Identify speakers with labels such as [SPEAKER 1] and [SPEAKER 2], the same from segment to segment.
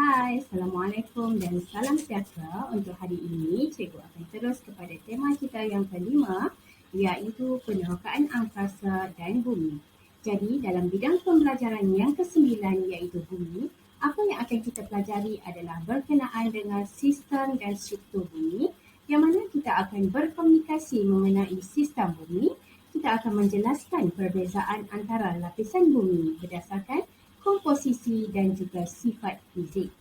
[SPEAKER 1] Hai, Assalamualaikum dan salam sejahtera. Untuk hari ini, cikgu akan terus kepada tema kita yang kelima, iaitu penerokaan angkasa dan bumi. Jadi, dalam bidang pembelajaran yang ke-9 iaitu bumi, apa yang akan kita pelajari adalah berkenaan dengan sistem dan struktur bumi, yang mana kita akan berkomunikasi mengenai sistem bumi. Kita akan menjelaskan perbezaan antara lapisan bumi berdasarkan komposisi dan juga sifat fizik.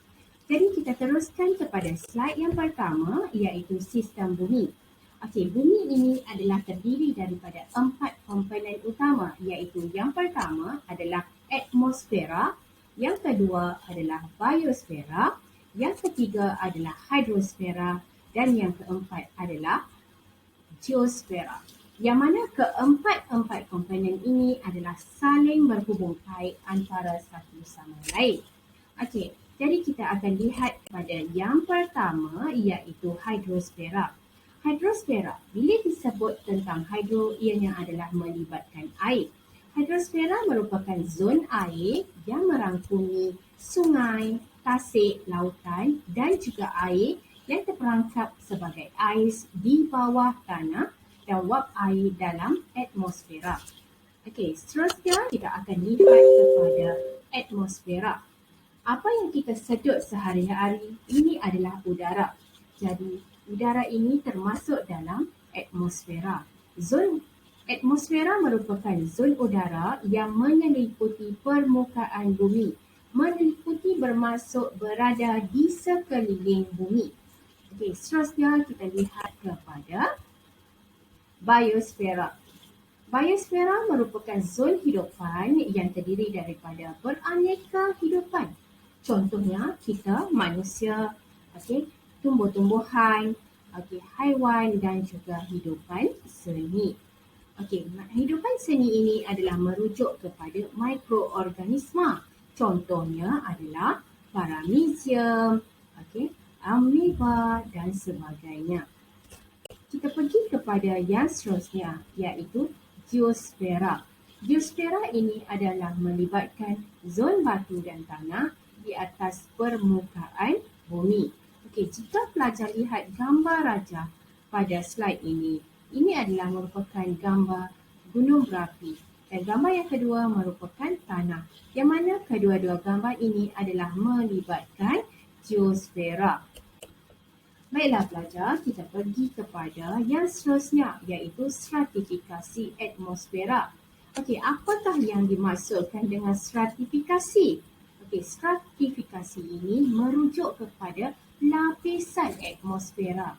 [SPEAKER 1] Jadi kita teruskan kepada slide yang pertama iaitu sistem bumi. Okey, bumi ini adalah terdiri daripada 4 komponen utama iaitu yang pertama adalah atmosfera, yang kedua adalah biosfera, yang ketiga adalah hidrosfera dan yang keempat adalah geosfera. Yang mana keempat-empat komponen ini adalah saling berhubung kait antara satu sama lain. Okey, jadi kita akan lihat pada yang pertama iaitu hidrosfera. Hidrosfera, bila disebut tentang hidro, ianya adalah melibatkan air. Hidrosfera merupakan zon air yang merangkumi sungai, tasik, lautan dan juga air yang terperangkap sebagai ais di bawah tanah dan wap air dalam atmosfera. Okey, seterusnya kita akan lihat kepada atmosfera. Apa yang kita sedut sehari-hari ini adalah udara. Jadi, udara ini termasuk dalam atmosfera. Zon atmosfera merupakan zon udara yang menyeliputi permukaan bumi. Meliputi bermaksud berada di sekeliling bumi. Okey, seterusnya kita lihat kepada biosfera. Biosfera merupakan zon hidupan yang terdiri daripada beraneka hidupan. Contohnya kita manusia, tumbuh-tumbuhan, haiwan dan juga hidupan seni. Hidupan seni ini adalah merujuk kepada mikroorganisma. Contohnya adalah paramecium, amoeba dan sebagainya. Kita pergi kepada yang seterusnya iaitu geosfera. Geosfera ini adalah melibatkan zon batu dan tanah di atas permukaan bumi. Jika pelajar lihat gambar rajah pada slide ini adalah merupakan gambar gunung berapi dan gambar yang kedua merupakan tanah. Yang mana kedua-dua gambar ini adalah melibatkan geosfera. Baiklah pelajar, kita pergi kepada yang seterusnya iaitu stratifikasi atmosfera. Apakah yang dimaksudkan dengan stratifikasi? Stratifikasi ini merujuk kepada lapisan atmosfera.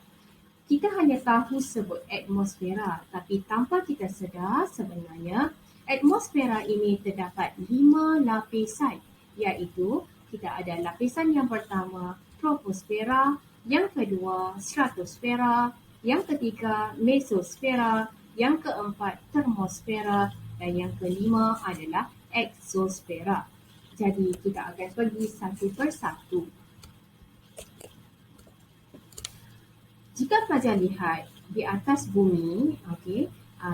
[SPEAKER 1] Kita hanya tahu sebut atmosfera, tapi tanpa kita sedar sebenarnya atmosfera ini terdapat 5 lapisan, iaitu kita ada lapisan yang pertama troposfera, yang kedua stratosfera, yang ketiga mesosfera, yang keempat termosfera dan yang kelima adalah exosfera. Jadi kita akan pergi satu persatu. Jika pelajar lihat di atas bumi,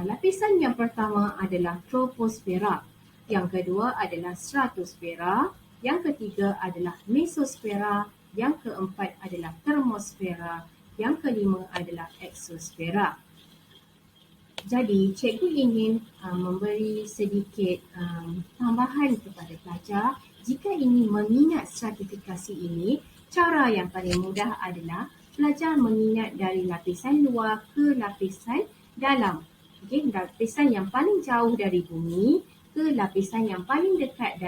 [SPEAKER 1] lapisan yang pertama adalah troposfera, yang kedua adalah stratosfera, yang ketiga adalah mesosfera, yang keempat adalah termosfera, yang kelima adalah exosfera. Jadi, cikgu ingin memberi sedikit tambahan kepada pelajar. Jika ingin mengingat stratifikasi ini, cara yang paling mudah adalah pelajar mengingat dari lapisan luar ke lapisan dalam. Lapisan yang paling jauh dari bumi ke lapisan yang paling dekat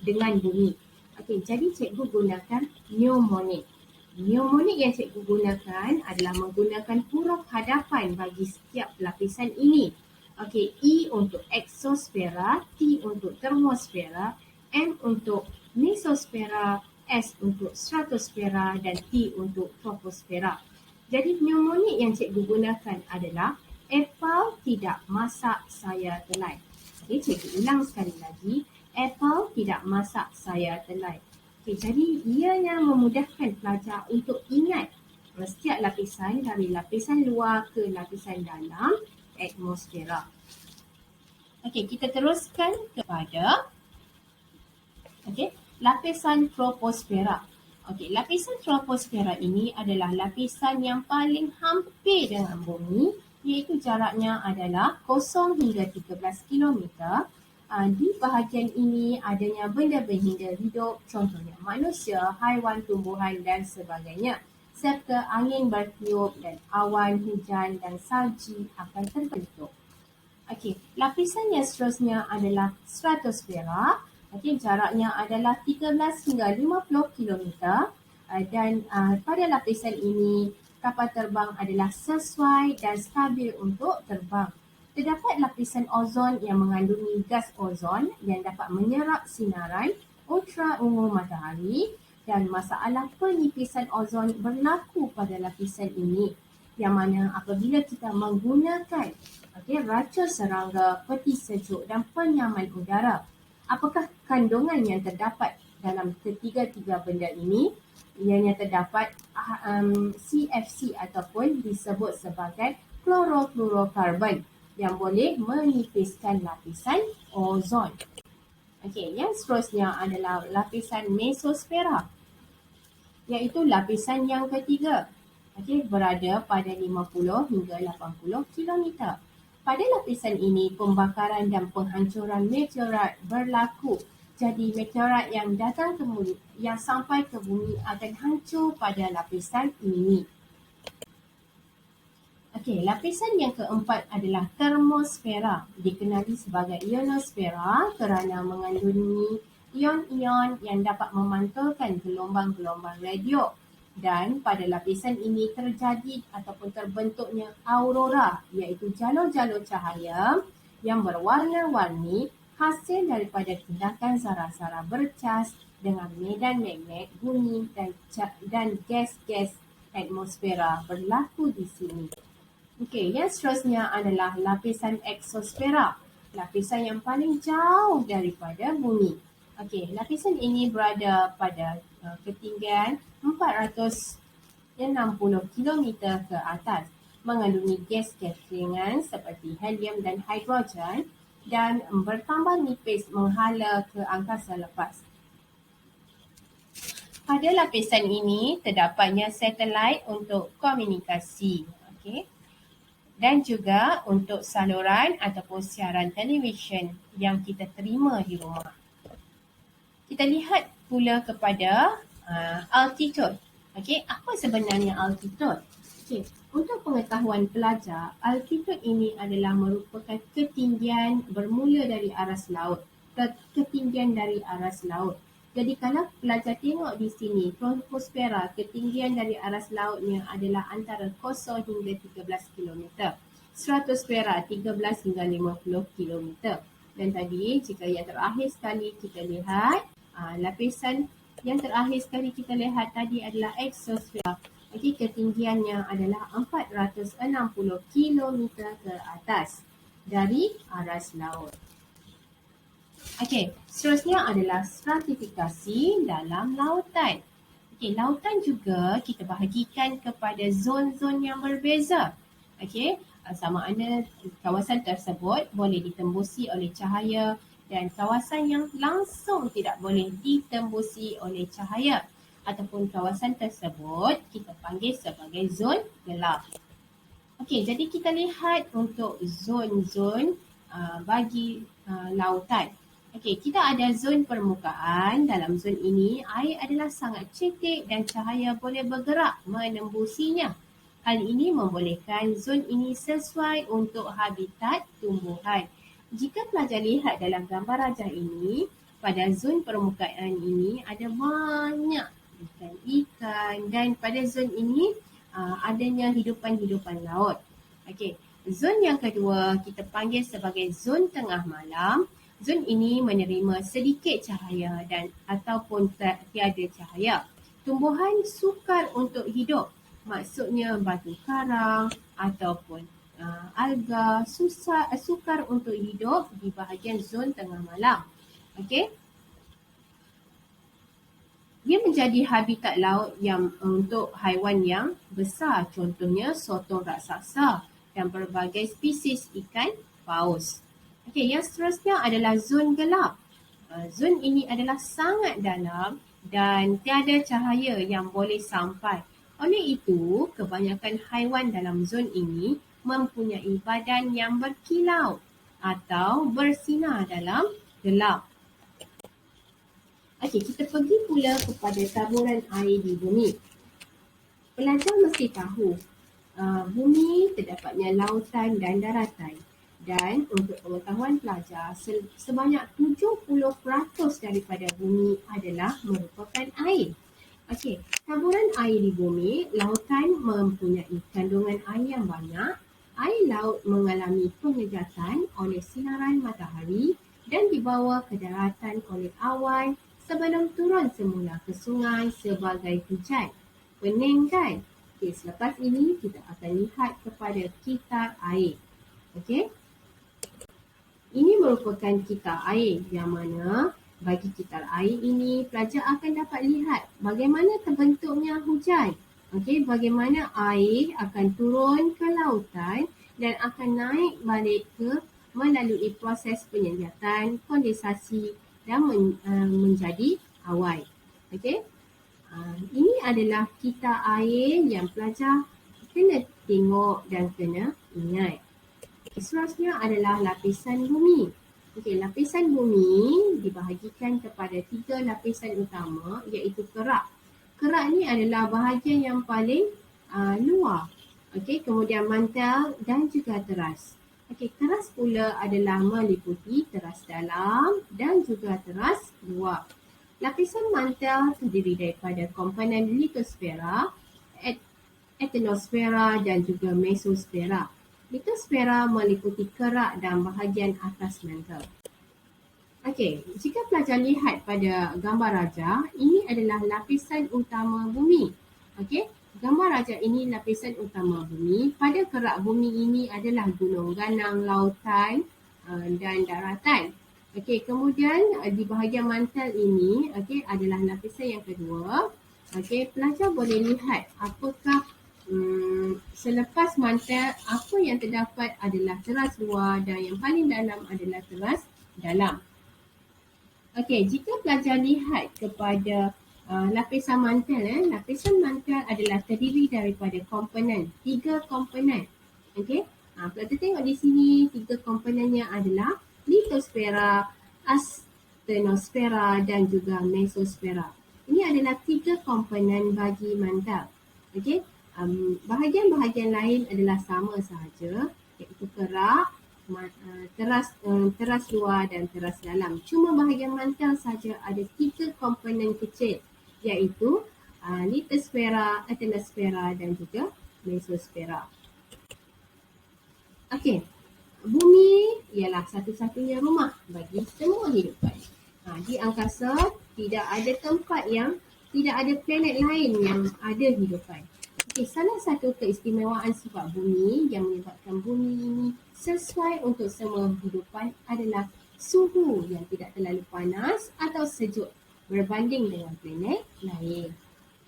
[SPEAKER 1] dengan bumi. Jadi cikgu gunakan mnemonik. Mnemonik yang cikgu gunakan adalah menggunakan huruf hadapan bagi setiap lapisan ini. E untuk exosfera, T untuk termosfera, M untuk mesosfera, S untuk stratosfera dan T untuk troposfera. Jadi mnemonik yang cikgu gunakan adalah apple tidak masak saya telai. Cikgu ulang sekali lagi. Apple tidak masak saya telai. Jadi ia yang memudahkan pelajar untuk ingat setiap lapisan dari lapisan luar ke lapisan dalam atmosfera. Kita teruskan kepada lapisan troposfera. Okey, lapisan troposfera ini adalah lapisan yang paling hampir dengan bumi, iaitu jaraknya adalah 0 hingga 13 kilometer. Di bahagian ini adanya benda berhinda hidup, contohnya manusia, haiwan, tumbuhan dan sebagainya, serta angin bertiup dan awan hujan dan salji akan terbentuk. Okey, lapisan yang seterusnya adalah stratosfera. Okey, jaraknya adalah 13 hingga 50 kilometer dan pada lapisan ini kapal terbang adalah sesuai dan stabil untuk terbang. Terdapat lapisan ozon yang mengandungi gas ozon yang dapat menyerap sinaran ultraungu matahari dan masalah penipisan ozon berlaku pada lapisan ini, yang mana apabila kita menggunakan racun serangga, peti sejuk dan penyaman udara, apakah kandungan yang terdapat dalam ketiga-tiga benda ini? Ianya terdapat CFC ataupun disebut sebagai klorofluorokarbon yang boleh menipiskan lapisan ozon. Okey, yang seterusnya adalah lapisan mesosfera, iaitu lapisan yang ketiga. Okey, berada pada 50 hingga 80 kilometer. Pada lapisan ini, pembakaran dan penghancuran meteorit berlaku. Jadi meteorit yang datang ke bumi, yang sampai ke bumi akan hancur pada lapisan ini. Okey, lapisan yang keempat adalah termosfera. Dikenali sebagai ionosfera kerana mengandungi ion-ion yang dapat memantulkan gelombang-gelombang radio. Dan pada lapisan ini terjadi ataupun terbentuknya aurora, iaitu jalur-jalur cahaya yang berwarna-warni hasil daripada tindakan zarah-zarah bercas dengan medan magnet, bumi dan gas-gas atmosfera berlaku di sini. Okey, yang seterusnya adalah lapisan eksosfera, lapisan yang paling jauh daripada bumi. Okey, lapisan ini berada pada ketinggian 460 km ke atas, mengandungi gas-gas ringan seperti helium dan hidrogen dan bertambah nipis menghala ke angkasa lepas. Pada lapisan ini terdapatnya satelit untuk komunikasi. Okey. Dan juga untuk saluran ataupun siaran televisyen yang kita terima di rumah. Kita lihat pula kepada altitude. Okey, apa sebenarnya altitude? Okey, untuk pengetahuan pelajar, altitude ini adalah merupakan ketinggian bermula dari aras laut, ketinggian dari aras laut. Jadi kalau pelajar tengok di sini, troposfera, ketinggian dari aras lautnya adalah antara 0 hingga 13 km. Stratosfera 13 hingga 50 km. Dan tadi jika yang terakhir sekali kita lihat, lapisan yang terakhir sekali kita lihat tadi adalah eksosfera. Jadi ketinggiannya adalah 460 km ke atas dari aras laut. Okey, seterusnya adalah stratifikasi dalam lautan. Okey, lautan juga kita bahagikan kepada zon-zon yang berbeza. Okey, sama ada kawasan tersebut boleh ditembusi oleh cahaya dan kawasan yang langsung tidak boleh ditembusi oleh cahaya, ataupun kawasan tersebut kita panggil sebagai zon gelap. Okey, jadi kita lihat untuk zon-zon bagi lautan. Okey, kita ada zon permukaan. Dalam zon ini, air adalah sangat cetek dan cahaya boleh bergerak menembusinya. Hal ini membolehkan zon ini sesuai untuk habitat tumbuhan. Jika pelajar lihat dalam gambar rajah ini, pada zon permukaan ini ada banyak ikan-ikan dan pada zon ini adanya hidupan-hidupan laut. Okey, zon yang kedua kita panggil sebagai zon tengah malam. Zon ini menerima sedikit cahaya dan ataupun tiada cahaya. Tumbuhan sukar untuk hidup. Maksudnya batu karang ataupun alga sukar untuk hidup di bahagian zon tengah malam. Okey. Dia menjadi habitat laut yang untuk haiwan yang besar, contohnya sotong raksasa dan berbagai spesies ikan paus. Okey, yang seterusnya adalah zon gelap. Zon ini adalah sangat dalam dan tiada cahaya yang boleh sampai. Oleh itu, kebanyakan haiwan dalam zon ini mempunyai badan yang berkilau atau bersinar dalam gelap. Okey, kita pergi pula kepada taburan air di bumi. Pelajar mesti tahu bumi terdapatnya lautan dan daratan. Dan untuk pengetahuan pelajar, sebanyak 70% daripada bumi adalah merupakan air. Okey, taburan air di bumi, lautan mempunyai kandungan air yang banyak. Air laut mengalami pengejatan oleh sinaran matahari dan dibawa ke daratan oleh awan sebelum turun semula ke sungai sebagai hujan. Pening kan? Okey, selepas ini kita akan lihat kepada kitar air. Okey? Ini merupakan kitar air yang mana bagi kitar air ini pelajar akan dapat lihat bagaimana terbentuknya hujan. Okey, bagaimana air akan turun ke lautan dan akan naik balik ke melalui proses penyenjatan, kondensasi dan menjadi awan. Okey? Ini adalah kitar air yang pelajar kena tengok dan kena ingat. Seterusnya adalah lapisan bumi. Okey, lapisan bumi dibahagikan kepada 3 lapisan utama iaitu kerak. Kerak ni adalah bahagian yang paling luar. Okey, kemudian mantel dan juga teras. Okey, teras pula adalah meliputi teras dalam dan juga teras luar. Lapisan mantel terdiri daripada komponen litosfera, asthenosfera dan juga mesosfera. Litosfera meliputi kerak dan bahagian atas mantel. Okey, jika pelajar lihat pada gambar rajah, ini adalah lapisan utama bumi. Okey, gambar rajah ini lapisan utama bumi. Pada kerak bumi ini adalah gunung ganang, lautan dan daratan. Okey, kemudian di bahagian mantel ini adalah lapisan yang kedua. Okey, pelajar boleh lihat apakah selepas mantel apa yang terdapat adalah teras luar dan yang paling dalam adalah teras dalam. Okey, jika pelajar lihat kepada lapisan mantel, lapisan mantel adalah terdiri daripada komponen, 3 komponen. Okey, pelajar tengok di sini 3 komponennya adalah litosfera, asthenosfera dan juga mesosfera. Ini adalah 3 komponen bagi mantel. Okey, bahagian-bahagian lain adalah sama sahaja, iaitu kerak, teras luar dan teras dalam. Cuma bahagian mantel saja ada 3 komponen kecil, iaitu litosfera, asthenosfera dan juga mesosfera. Okey, bumi ialah satu-satunya rumah bagi semua hidupan. Di angkasa tidak ada planet lain yang ada hidupan. Okey, salah satu keistimewaan sifat bumi yang menyebabkan bumi ini sesuai untuk semua hidupan adalah suhu yang tidak terlalu panas atau sejuk berbanding dengan planet lain.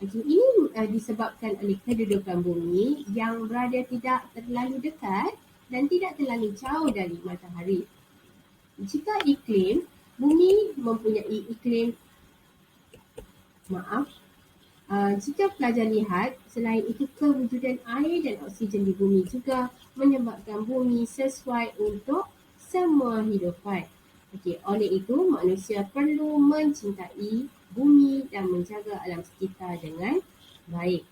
[SPEAKER 1] Okey, ini disebabkan oleh kedudukan bumi yang berada tidak terlalu dekat dan tidak terlalu jauh dari matahari. Jika bumi mempunyai jika pelajar lihat, selain itu kewujudan air dan oksigen di bumi juga menyebabkan bumi sesuai untuk semua hidupan. Okey, oleh itu manusia perlu mencintai bumi dan menjaga alam sekitar dengan baik.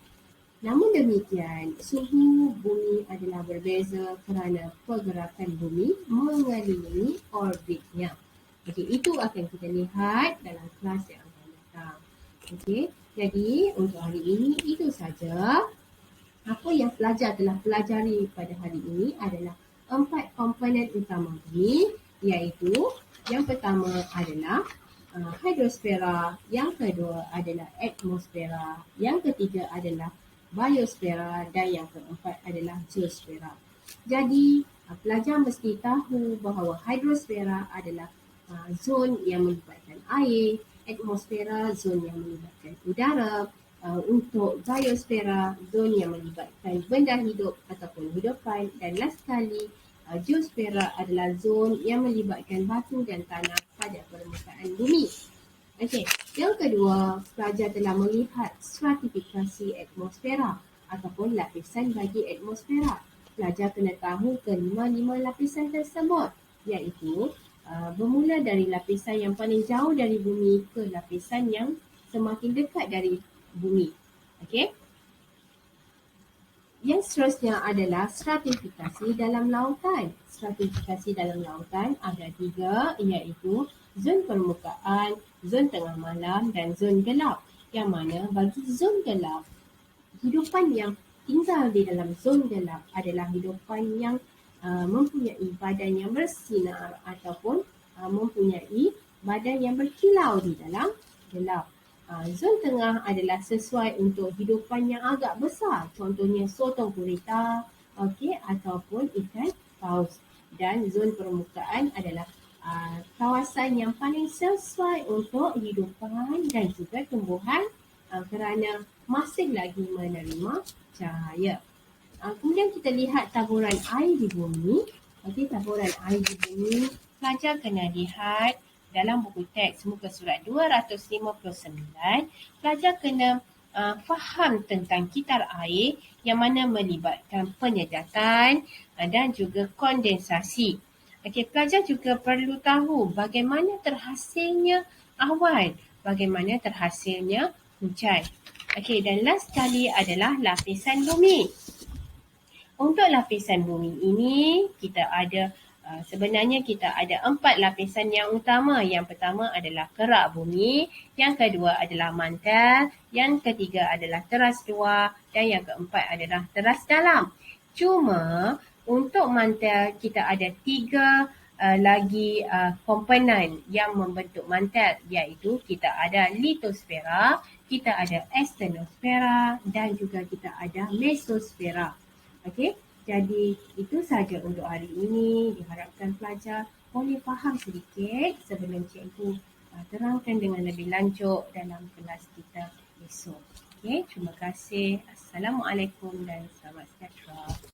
[SPEAKER 1] Namun demikian, suhu bumi adalah berbeza kerana pergerakan bumi mengelilingi orbitnya. Okey, itu akan kita lihat dalam kelas yang akan datang. Okey, jadi untuk hari ini itu saja. Apa yang pelajar telah pelajari pada hari ini adalah 4 komponen utama bumi, iaitu yang pertama adalah hidrosfera, yang kedua adalah atmosfera, yang ketiga adalah biosfera dan yang keempat adalah geosfera. Jadi pelajar mesti tahu bahawa hidrosfera adalah zon yang melibatkan air, atmosfera zon yang melibatkan udara, untuk biosfera zon yang melibatkan benda hidup ataupun hidupan, dan last sekali geosfera adalah zon yang melibatkan batu dan tanah pada permukaan bumi. Okey, yang kedua, pelajar telah melihat stratifikasi atmosfera ataupun lapisan bagi atmosfera. Pelajar kena tahu kelima-lima lapisan tersebut, iaitu bermula dari lapisan yang paling jauh dari bumi ke lapisan yang semakin dekat dari bumi. Okey. Yang seterusnya adalah stratifikasi dalam lautan. Stratifikasi dalam lautan ada 3, iaitu zon permukaan, zon tengah malam dan zon gelap. Yang mana bagi zon gelap, hidupan yang tinggal di dalam zon gelap adalah hidupan yang mempunyai badan yang bersinar ataupun mempunyai badan yang berkilau di dalam gelap. Zon tengah adalah sesuai untuk hidupan yang agak besar, contohnya sotong gurita, ataupun ikan paus. Dan zon permukaan adalah kawasan yang paling sesuai untuk hidupan dan juga tumbuhan kerana masih lagi menerima cahaya. Kemudian kita lihat taburan air di bumi. Taburan air di bumi, pelajar kena lihat dalam buku teks muka surat 259, pelajar kena faham tentang kitar air yang mana melibatkan penyedatan dan juga kondensasi. Pelajar juga perlu tahu bagaimana terhasilnya awan, bagaimana terhasilnya hujan. Dan last sekali adalah lapisan bumi. Untuk lapisan bumi ini, sebenarnya kita ada 4 lapisan yang utama. Yang pertama adalah kerak bumi, yang kedua adalah mantel, yang ketiga adalah teras luar dan yang keempat adalah teras dalam. Cuma untuk mantel kita ada 3 lagi komponen yang membentuk mantel, iaitu kita ada litosfera, kita ada asthenosfera dan juga kita ada mesosfera. Jadi itu sahaja untuk hari ini. Diharapkan pelajar boleh faham sedikit sebelum cikgu terangkan dengan lebih lanjut dalam kelas kita esok. Terima kasih. Assalamualaikum dan selamat sejahtera.